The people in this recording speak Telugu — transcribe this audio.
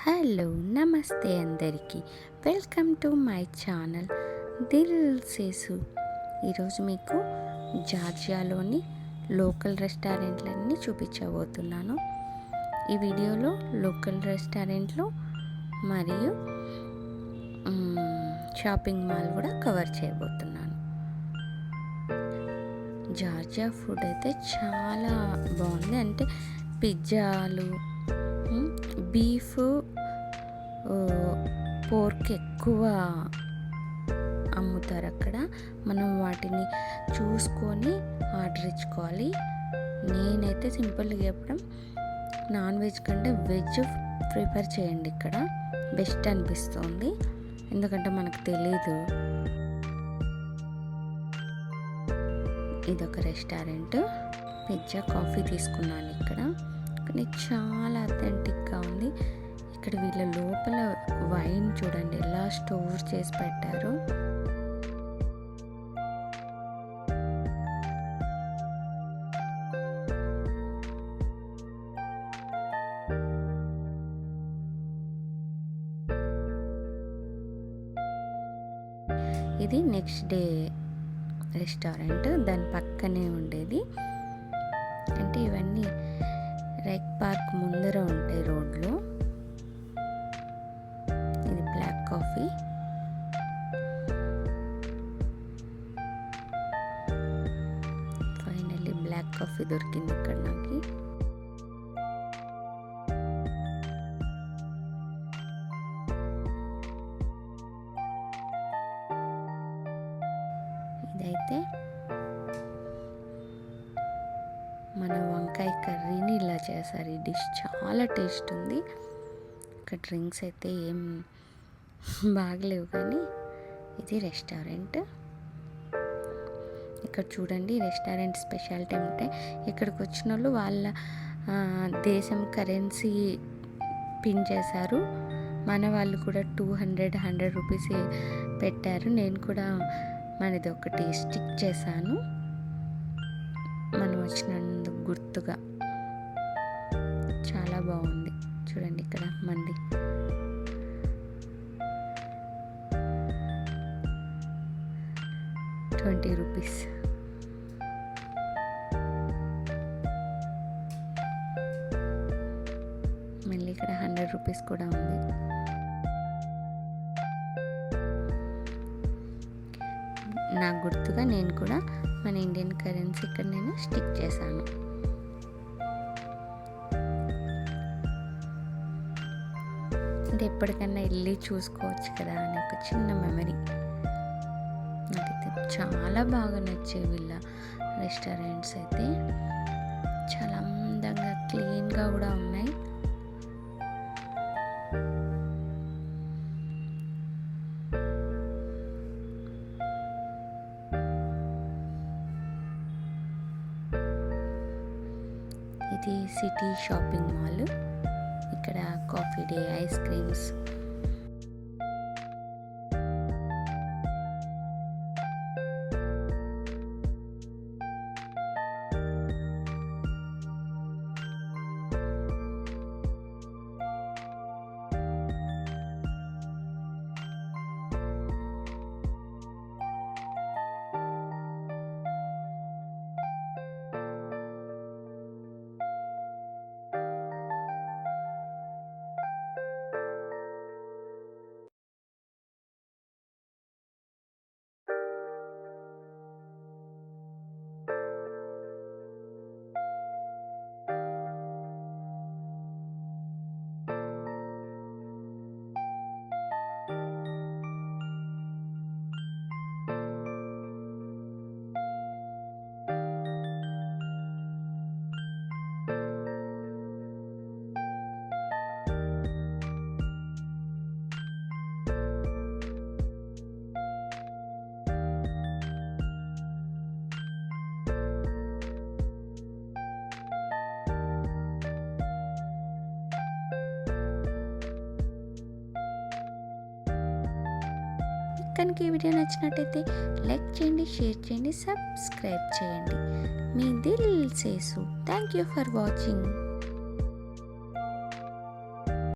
హలో నమస్తే అందరికీ వెల్కమ్ టు మై ఛానల్ దిల్ సేసు. ఈరోజు మీకు జార్జియాలోని లోకల్ రెస్టారెంట్లన్నీ చూపించబోతున్నాను. ఈ వీడియోలో లోకల్ రెస్టారెంట్లు మరియు షాపింగ్ మాల్ కూడా కవర్ చేయబోతున్నాను. జార్జియా ఫుడ్ అయితే చాలా బాగుంది. అంటే పిజ్జాలు, బీఫ్, పోర్క్ ఎక్కువ అమ్ముతారు అక్కడ. మనం వాటిని చూసుకొని ఆర్డర్ ఇచ్చుకోవాలి. నేనైతే సింపుల్గా చెప్పడం, నాన్ వెజ్ కంటే వెజ్ ప్రిపేర్ చేయండి, ఇక్కడ బెస్ట్ అనిపిస్తుంది. ఎందుకంటే మనకు తెలీదు. ఇదొక రెస్టారెంట్. పిజ్జా, కాఫీ తీసుకున్నాను ఇక్కడ. కానీ చాలా అథెంటిక్గా ఉంది. ఇక్కడ వీళ్ళ లోపల వైన్ చూడండి ఎలా స్టోర్ చేసి పెట్టారు. ఇది నెక్స్ట్ డే రెస్టారెంట్, దాని పక్కనే ఉండేది. అంటే ఇవన్నీ రెక్ పార్క్ ముందర ఉంటాయి రోడ్లో. ఇది black coffee. Finally black coffee దొరికింది ఇక్కడ నాకు. ఇదైతే మన వంకాయ కర్రీని ఇలా చేశారు. ఈ డిష్ చాలా టేస్ట్ ఉంది. ఇక్కడ డ్రింక్స్ అయితే ఏం బాగలేవు, కానీ ఇది రెస్టారెంట్. ఇక్కడ చూడండి, రెస్టారెంట్ స్పెషాలిటీ అంటే ఇక్కడికి వచ్చిన వాళ్ళు వాళ్ళ దేశం కరెన్సీ పిన్ చేశారు. మన వాళ్ళు కూడా 100 రూపీస్ పెట్టారు. నేను కూడా మనది ఒకటి స్టిక్ చేశాను, మనం వచ్చినందుకు గుర్తుగా. చాలా బాగుంది. చూడండి ఇక్కడ మంది. ₹20. మళ్ళీ ఇక్కడ 100 రూపీస్ కూడా ఉంది. నాకు గుర్తుగా నేను కూడా మన ఇండియన్ కరెన్సీ ఇక్కడ నేను స్టిక్ చేశాను. అంటే ఎప్పటికన్నా వెళ్ళి చూసుకోవచ్చు కదా అని ఒక చిన్న మెమరీ. నాకైతే చాలా బాగా నచ్చాయి వీళ్ళ రెస్టారెంట్స్ అయితే. చాలా అందంగా క్లీన్గా కూడా ఉన్నాయి. ఇది సిటీ షాపింగ్ మాల్. ఇక్కడ కాఫీ డే, ఐస్ క్రీమ్స్, కనుక ఈ వీడియో నచ్చినట్టయితే లైక్ చేయండి, షేర్ చేయండి, సబ్స్క్రైబ్ చేయండి. మీ దిల్ సేసు. Thank you for watching.